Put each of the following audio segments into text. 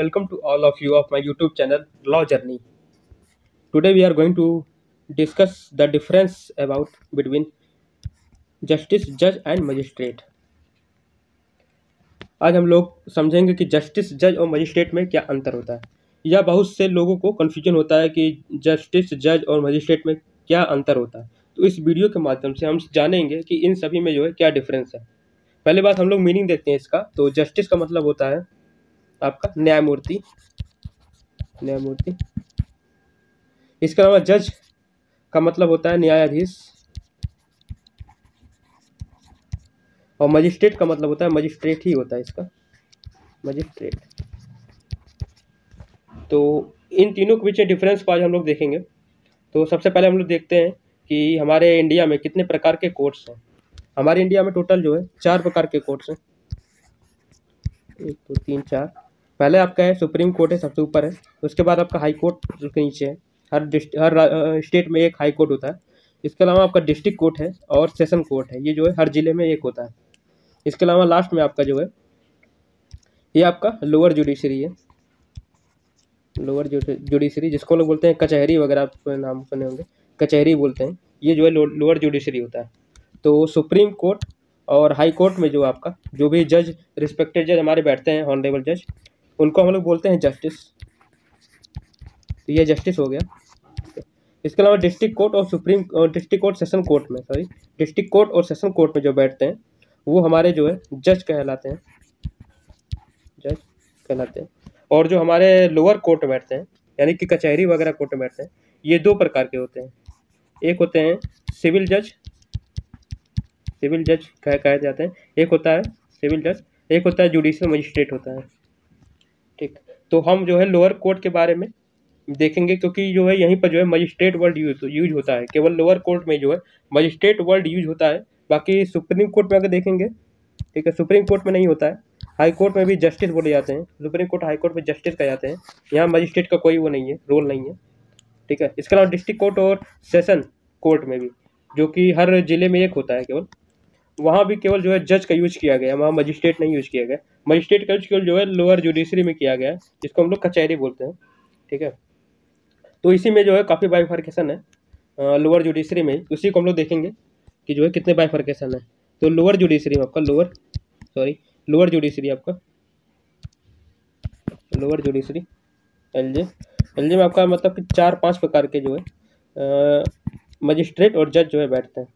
welcome to all of you of my YouTube channel Law Journey. Today we are going to discuss the difference about between justice, judge and magistrate. आज हम लोग समझेंगे कि justice, जज और magistrate में क्या अंतर होता है। या बहुत से लोगों को कन्फ्यूजन होता है कि जस्टिस, जज और मजिस्ट्रेट में क्या अंतर होता है। तो इस वीडियो के माध्यम से हम जानेंगे कि इन सभी में जो है क्या डिफरेंस है। पहले बात हम लोग मीनिंग देखते हैं इसका। तो जस्टिस का मतलब होता है आपका न्यायमूर्ति। इसके अलावा जज का मतलब होता है न्यायाधीश, और मजिस्ट्रेट का मतलब होता है मजिस्ट्रेट ही होता है इसका, मजिस्ट्रेट। तो इन तीनों के बीच डिफरेंस को आज हम लोग देखेंगे। तो सबसे पहले हम लोग देखते हैं कि हमारे इंडिया में कितने प्रकार के कोर्ट्स हैं। हमारे इंडिया में टोटल जो है 4 प्रकार के कोर्ट्स हैं। 1 2 3 4। पहले आपका है सुप्रीम कोर्ट है, सबसे ऊपर है। उसके बाद आपका हाई कोर्ट उसके नीचे है। हर स्टेट में एक हाई कोर्ट होता है। इसके अलावा आपका डिस्ट्रिक्ट कोर्ट है और सेशन कोर्ट है। ये जो है हर जिले में एक होता है। इसके अलावा लास्ट में आपका जो है ये आपका लोअर जुडिशरी है। लोअर जुडिशरी जिसको लोग बोलते हैं कचहरी वगैरह, आप नाम सुने होंगे, कचहरी बोलते हैं। ये जो है लोअर जुडिशरी होता है। तो सुप्रीम कोर्ट और हाई कोर्ट में जो आपका जो भी जज, रिस्पेक्टेड जज हमारे बैठते हैं, ऑनरेबल जज, उनको हम लोग बोलते हैं जस्टिस। तो ये जस्टिस हो गया। इसके अलावा डिस्ट्रिक्ट कोर्ट और डिस्ट्रिक्ट कोर्ट सेशन कोर्ट में डिस्ट्रिक्ट कोर्ट और सेशन कोर्ट में जो बैठते हैं वो हमारे जो है जज कहलाते हैं, जज कहलाते हैं। और जो हमारे लोअर कोर्ट में बैठते हैं, यानी कि कचहरी वगैरह कोर्ट में बैठते हैं, ये 2 प्रकार के होते हैं। एक होते हैं सिविल जज, सिविल जज कहे जाते हैं। एक होता है सिविल जज, एक होता है जुडिशियल मजिस्ट्रेट होता है। ठीक, तो हम जो है लोअर कोर्ट के बारे में देखेंगे, क्योंकि जो है यहीं पर जो है मजिस्ट्रेट वर्ड यूज होता है। केवल लोअर कोर्ट में जो है मजिस्ट्रेट वर्ड यूज होता है। बाकी सुप्रीम कोर्ट में अगर देखेंगे, ठीक है, सुप्रीम कोर्ट में नहीं होता है। हाई कोर्ट में भी जस्टिस बोले जाते हैं। सुप्रीम कोर्ट, हाई कोर्ट में जस्टिस कहे जाते हैं। यहाँ मजिस्ट्रेट का कोई वो नहीं है, रोल नहीं है। ठीक है। इसके अलावा डिस्ट्रिक्ट कोर्ट और सेशन कोर्ट में भी, जो कि हर जिले में एक होता है केवल, वहाँ भी केवल जो है जज का यूज किया गया, वहाँ मजिस्ट्रेट नहीं यूज किया गया। मजिस्ट्रेट का यूज केवल जो है लोअर जुडिशरी में किया गया है, जिसको हम लोग कचहरी बोलते हैं। ठीक है। तो इसी में जो है काफ़ी बाइफर्केशन है लोअर जुडिशरी में। उसी को हम लोग देखेंगे कि जो है कितने बाइफर्केशन है। तो लोअर जुडिशरी में आपका लोअर जुडिशरी आपका लोअर जुडिशरी एलजे में आपका मतलब कि 4-5 प्रकार के जो है मजिस्ट्रेट और जज जो है बैठते हैं।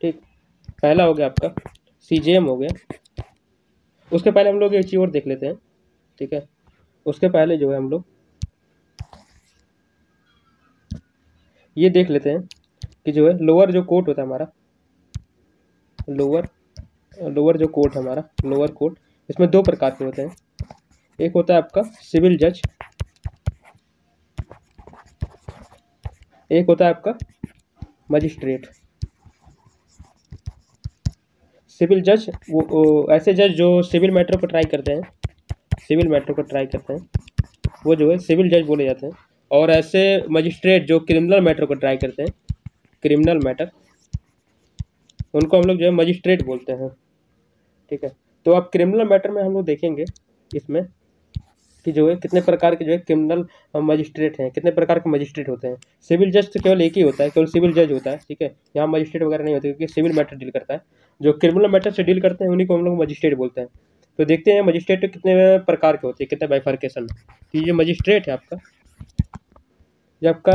ठीक, पहला हो गया आपका सीजेएम हो गया। उसके पहले हम लोग एक चीज़ और देख लेते हैं। ठीक है, उसके पहले जो है हम लोग ये देख लेते हैं कि जो है लोअर जो कोर्ट होता है हमारा, लोअर जो कोर्ट है हमारा, लोअर कोर्ट, इसमें 2 प्रकार के होते हैं। एक होता है आपका सिविल जज, एक होता है आपका मजिस्ट्रेट। सिविल जज वो ऐसे जज जो सिविल मैटर को ट्राई करते हैं, वो जो है सिविल जज बोले जाते हैं। और ऐसे मजिस्ट्रेट जो क्रिमिनल मैटर को ट्राई करते हैं, क्रिमिनल मैटर, उनको हम लोग जो है मजिस्ट्रेट बोलते हैं। ठीक है। तो अब क्रिमिनल मैटर में हम लोग देखेंगे इसमें कि जो है कितने प्रकार के जो है क्रिमिनल मजिस्ट्रेट हैं, कितने प्रकार के मजिस्ट्रेट होते हैं। सिविल जज तो केवल एक ही होता है, केवल सिविल जज होता है। ठीक है, यहाँ मजिस्ट्रेट वगैरह नहीं होते, क्योंकि सिविल मैटर डील करता है। जो क्रिमिनल मैटर से डील करते हैं उन्हीं को हम लोग मजिस्ट्रेट बोलते हैं। तो देखते हैं मजिस्ट्रेट कितने प्रकार के होते हैं, कितने बाइफर्केशन। तो ये मजिस्ट्रेट है आपका, ये आपका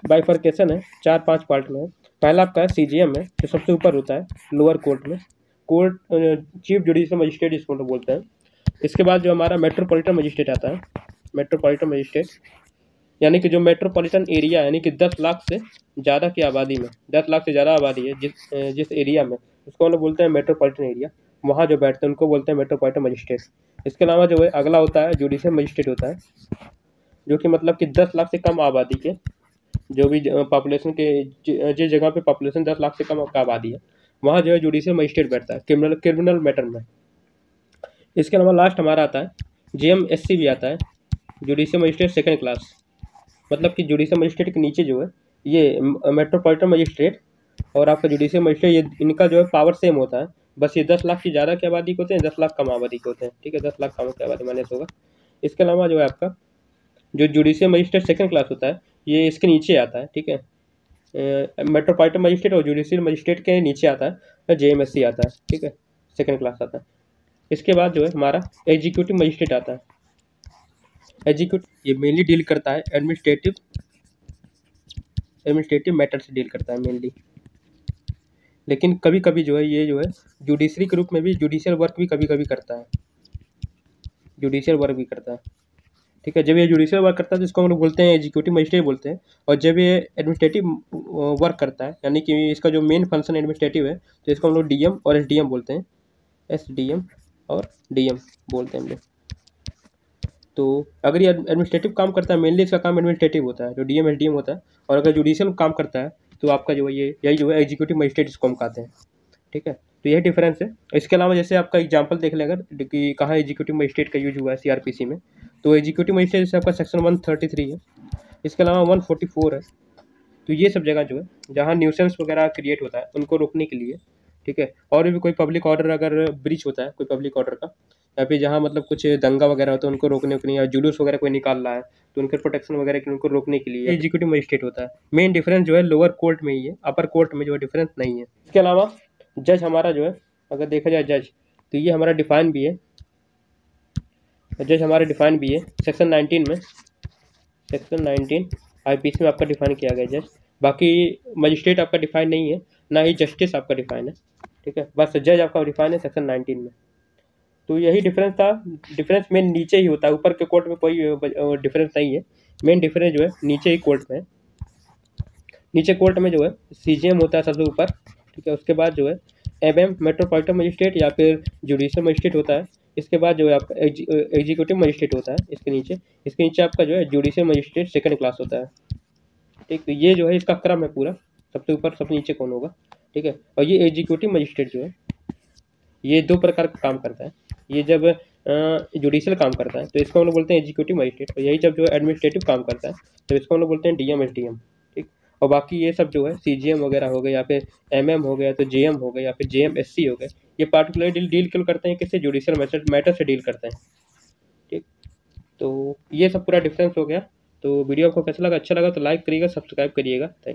बाइफर्केशन है, 4-5 पार्ट में है। पहला आपका सीजीएम है, जो सबसे ऊपर होता है लोअर कोर्ट में, कोर्ट चीफ जुडिशियल मजिस्ट्रेट इसको लोग बोलते हैं। इसके बाद जो हमारा मेट्रोपॉलिटन मजिस्ट्रेट आता है, मेट्रोपॉलिटन मजिस्ट्रेट, यानी कि जो मेट्रोपॉलिटन एरिया, यानी कि 10 लाख से ज़्यादा की आबादी में, 10 लाख से ज़्यादा आबादी है जिस एरिया में, उसको हम लोग बोलते हैं मेट्रोपॉलिटन एरिया। वहाँ जो बैठते हैं उनको बोलते हैं मेट्रोपॉलिटन मजिस्ट्रेट। इसके अलावा जो है अगला होता है जुडिशियल मजिस्ट्रेट होता है, जो कि मतलब कि 10 लाख से कम आबादी के, जो भी पॉपुलेशन के जिस जगह पे पॉपुलेशन 10 लाख से कम का आबादी है, वहाँ जो है जुडिशियल मजिस्ट्रेट बैठता है क्रिमिनल मैटर में। इसके अलावा लास्ट हमारा आता है जेएमएससी भी आता है, जुडिशियल मजिस्ट्रेट सेकंड क्लास। मतलब कि जुडिशियल मजिस्ट्रेट के नीचे जो है ये मेट्रोपॉलिटन मजिस्ट्रेट और आपका जुडिशियल मजिस्ट्रेट, ये इनका जो है पावर सेम होता है। बस ये 10 लाख की ज़्यादा की आबादी के होते हैं, 10 लाख कम आबादी के होते हैं। ठीक है, 10 लाख कम की आबादी माइनस होगा। इसके अलावा जो है आपका जो जुडिशियल मजिस्ट्रेट सेकंड क्लास होता है ये इसके नीचे आता है, ठीक है। मेट्रोपॉलिटन मजिस्ट्रेट और जुडिशियल मजिस्ट्रेट के नीचे आता है JMSC आता है, ठीक है, सेकंड क्लास आता है। इसके बाद जो है हमारा एग्जीक्यूटिव मजिस्ट्रेट आता है। एग्जीक्यूटिव ये मेनली डील करता है एडमिनिस्ट्रेटिव मैटर से डील करता है मेनली, लेकिन कभी कभी जो है ये जो है जुडिशरी के रूप में भी जुडिशियल वर्क भी कभी कभी करता है, जुडिशियल वर्क भी करता है, ठीक है। जब ये जुडिशियल वर्क करता है तो इसको हम लोग बोलते हैं एग्जीक्यूटिव मजिस्ट्रेट बोलते हैं। और जब ये एडमिनिस्ट्रेटिव वर्क करता है यानी कि इसका जो मेन फंक्शन एडमिनिस्ट्रेटिव है तो इसको हम लोग DM और SDM बोलते हैं, SDM और DM बोलते हैं हम लोग। तो अगर ये एडमिनिस्ट्रेटिव काम करता है, मेनली इसका काम एडमिनिस्ट्रेटिव होता है जो DM SDM होता है, और अगर जुडिशियल काम करता है तो आपका जो है ये यही जो है एग्जीक्यूटिव मजिस्ट्रेट इसको हम कहते हैं, ठीक है। तो यही डिफरेंस है। इसके अलावा जैसे आपका एग्जांपल देख लें अगर कि कहाँ एग्जीक्यूटिव मजिस्ट्रेट का यूज हुआ है CRPC में, तो एग्जीक्यूटिव मजिस्ट्रेट जैसे आपका सेक्शन 133 है, इसके अलावा 144 है। तो ये सब जगह जो है जहाँ न्यूसेंस वगैरह क्रिएट होता है उनको रोकने के लिए, ठीक है। और भी कोई पब्लिक ऑर्डर अगर ब्रीच होता है कोई पब्लिक ऑर्डर का, या फिर जहाँ मतलब कुछ दंगा वगैरह होता है उनको रोकने के लिए, या जुलूस वगैरह कोई निकाल रहा है तो उनके प्रोटेक्शन वगैरह के उनको रोकने के लिए एग्जीक्यूटिव मजिस्ट्रेट होता है। मेन डिफरेंस जो है लोअर कोर्ट में ही है, अपर कोर्ट में जो है डिफरेंस नहीं है। इसके अलावा जज हमारा जो है अगर देखा जाए जज तो ये हमारा डिफाइन भी है, जज हमारा डिफाइन भी है सेक्शन 19 में, सेक्शन 19 IPC में आपका डिफाइन किया गया जज। बाकी मजिस्ट्रेट आपका डिफाइन नहीं है, ना ही जस्टिस आपका डिफाइन है, ठीक है, बस जज आपका डिफाइन है सेक्शन 19 में। तो यही डिफरेंस था। डिफरेंस मेन नीचे ही होता है, ऊपर के कोर्ट में कोई डिफरेंस नहीं है। मेन डिफरेंस जो है नीचे ही कोर्ट में है। नीचे कोर्ट में जो है CGM होता है सबसे ऊपर, ठीक है। उसके बाद जो है MM मेट्रोपॉलिटन मजिस्ट्रेट या फिर जुडिशियल मजिस्ट्रेट होता है। इसके बाद जो है आपका एग्जीक्यूटिव मजिस्ट्रेट होता है इसके नीचे आपका जो है जुडिशियल मजिस्ट्रेट सेकंड क्लास होता है, ठीक। तो ये जो है इसका क्रम है पूरा, सबसे ऊपर सबसे नीचे कौन होगा, ठीक है। और ये एग्जीक्यूटिव मजिस्ट्रेट जो है ये 2 प्रकार का काम करता है। ये जब जुडिशियल काम करता है तो इसको हम लोग बोलते हैं एग्जीक्यूटिव मजिस्ट्रेट, और यही जब जो है एडमिनिस्ट्रेटिव काम करता है तो इसको हम लोग बोलते हैं DM SDM, ठीक। और बाकी ये सब जो है CGM वगैरह हो गए या फिर MM हो गया तो JM हो गया या फिर JMSC हो गए, ये पार्टिकुलर डील क्यों करते हैं, किससे, जुडिशियल मैटर से डील करते हैं, ठीक। तो ये सब पूरा डिफरेंस हो गया। तो वीडियो आपको कैसा लगा, अच्छा लगा तो लाइक करिएगा, सब्सक्राइब करिएगा। थैंक